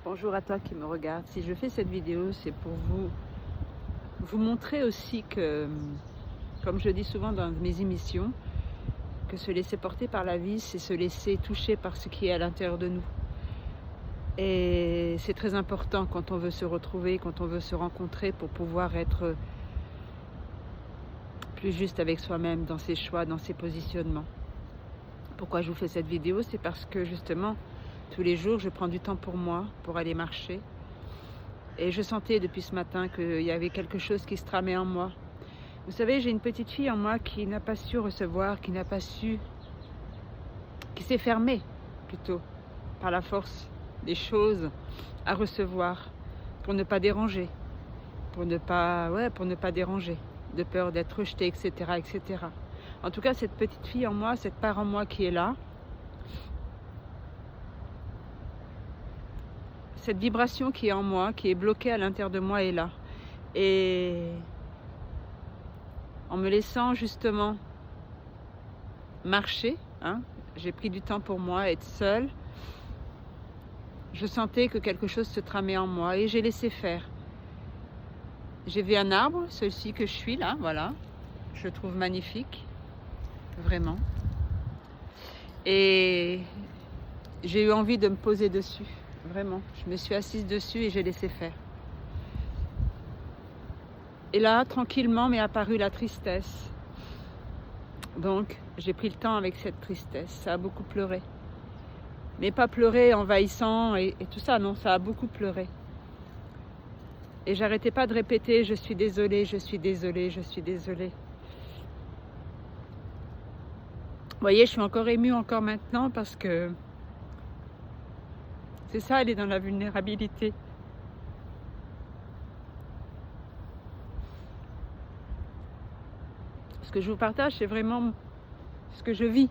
Bonjour à toi qui me regarde. Si je fais cette vidéo, c'est pour vous montrer aussi que, comme je dis souvent dans mes émissions, que se laisser porter par la vie, c'est se laisser toucher par ce qui est à l'intérieur de nous. Et c'est très important quand on veut se retrouver, quand on veut se rencontrer pour pouvoir être plus juste avec soi-même dans ses choix, dans ses positionnements. Pourquoi je vous fais cette vidéo? C'est parce que justement, tous les jours, je prends du temps pour moi, pour aller marcher. Et je sentais depuis ce matin qu'il y avait quelque chose qui se tramait en moi. Vous savez, j'ai une petite fille en moi qui n'a pas su recevoir, qui s'est fermée plutôt par la force des choses à recevoir pour ne pas déranger, pour ne pas déranger, de peur d'être rejetée, etc., etc. En tout cas, cette petite fille en moi, cette part en moi qui est là, cette vibration qui est en moi, qui est bloquée à l'intérieur de moi est là. Et en me laissant justement marcher, j'ai pris du temps pour moi, être seule, je sentais que quelque chose se tramait en moi et j'ai laissé faire. J'ai vu un arbre, celui-ci que je suis là, voilà, je le trouve magnifique, vraiment. Et j'ai eu envie de me poser dessus, vraiment. Je me suis assise dessus et j'ai laissé faire. Et là, tranquillement, m'est apparue la tristesse. Donc, j'ai pris le temps avec cette tristesse. Ça a beaucoup pleuré. Mais pas pleuré envahissant et tout ça, non, ça a beaucoup pleuré. Et j'arrêtais pas de répéter, je suis désolée, je suis désolée, je suis désolée. Vous voyez, je suis encore émue encore maintenant parce que c'est ça, elle est dans la vulnérabilité. Ce que je vous partage, c'est vraiment ce que je vis.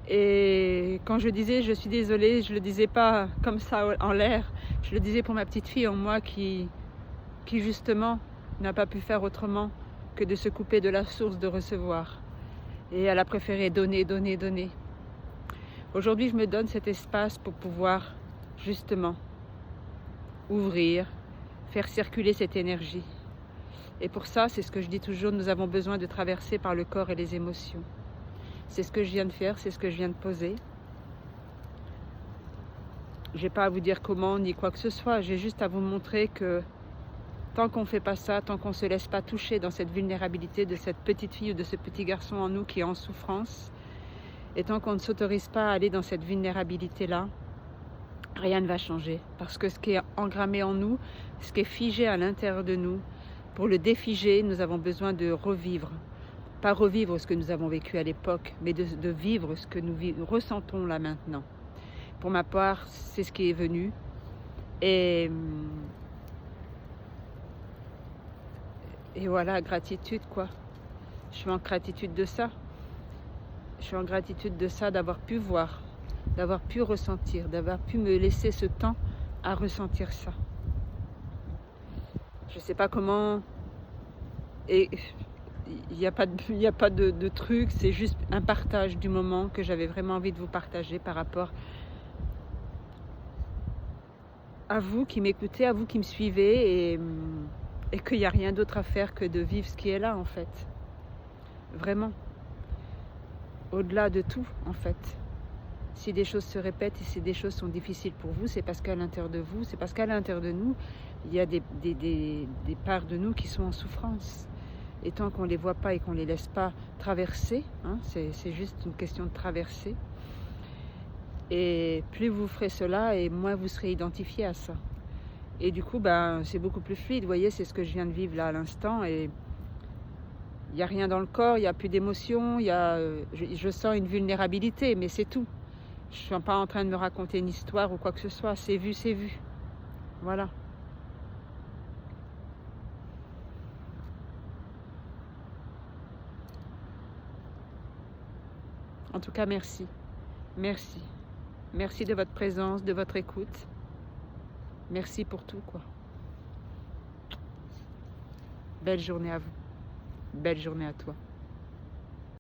Et quand je disais je suis désolée, je le disais pas comme ça en l'air, je le disais pour ma petite fille en moi qui justement n'a pas pu faire autrement que de se couper de la source de recevoir. Et elle a préféré donner, donner, donner. Aujourd'hui, je me donne cet espace pour pouvoir justement ouvrir, faire circuler cette énergie. Et pour ça, c'est ce que je dis toujours, nous avons besoin de traverser par le corps et les émotions. C'est ce que je viens de faire, c'est ce que je viens de poser. Je n'ai pas à vous dire comment ni quoi que ce soit, j'ai juste à vous montrer que tant qu'on ne fait pas ça, tant qu'on ne se laisse pas toucher dans cette vulnérabilité de cette petite fille ou de ce petit garçon en nous qui est en souffrance, et tant qu'on ne s'autorise pas à aller dans cette vulnérabilité-là, rien ne va changer. Parce que ce qui est engrammé en nous, ce qui est figé à l'intérieur de nous, pour le défiger, nous avons besoin de revivre. Pas revivre ce que nous avons vécu à l'époque, mais de vivre ce que nous ressentons là maintenant. Pour ma part, c'est ce qui est venu. Et voilà, gratitude quoi. Je suis en gratitude de ça. Je suis en gratitude de ça, d'avoir pu voir, d'avoir pu ressentir, d'avoir pu me laisser ce temps à ressentir ça. Je sais pas comment... Et il n'y a pas de truc, c'est juste un partage du moment que j'avais vraiment envie de vous partager par rapport à vous qui m'écoutez, à vous qui me suivez et qu'il n'y a rien d'autre à faire que de vivre ce qui est là en fait. Vraiment. Au-delà de tout en fait. Si des choses se répètent et si des choses sont difficiles pour vous, c'est parce qu'à l'intérieur de vous, c'est parce qu'à l'intérieur de nous, il y a des parts de nous qui sont en souffrance. Et tant qu'on ne les voit pas et qu'on ne les laisse pas traverser, c'est juste une question de traverser. Et plus vous ferez cela, et moins vous serez identifié à ça. Et du coup, c'est beaucoup plus fluide. Vous voyez, c'est ce que je viens de vivre là à l'instant. Et il n'y a rien dans le corps, il n'y a plus d'émotion, je sens une vulnérabilité, mais c'est tout. Je ne suis pas en train de me raconter une histoire ou quoi que ce soit. C'est vu, c'est vu. Voilà. En tout cas, merci. Merci. Merci de votre présence, de votre écoute. Merci pour tout, quoi. Belle journée à vous. Belle journée à toi.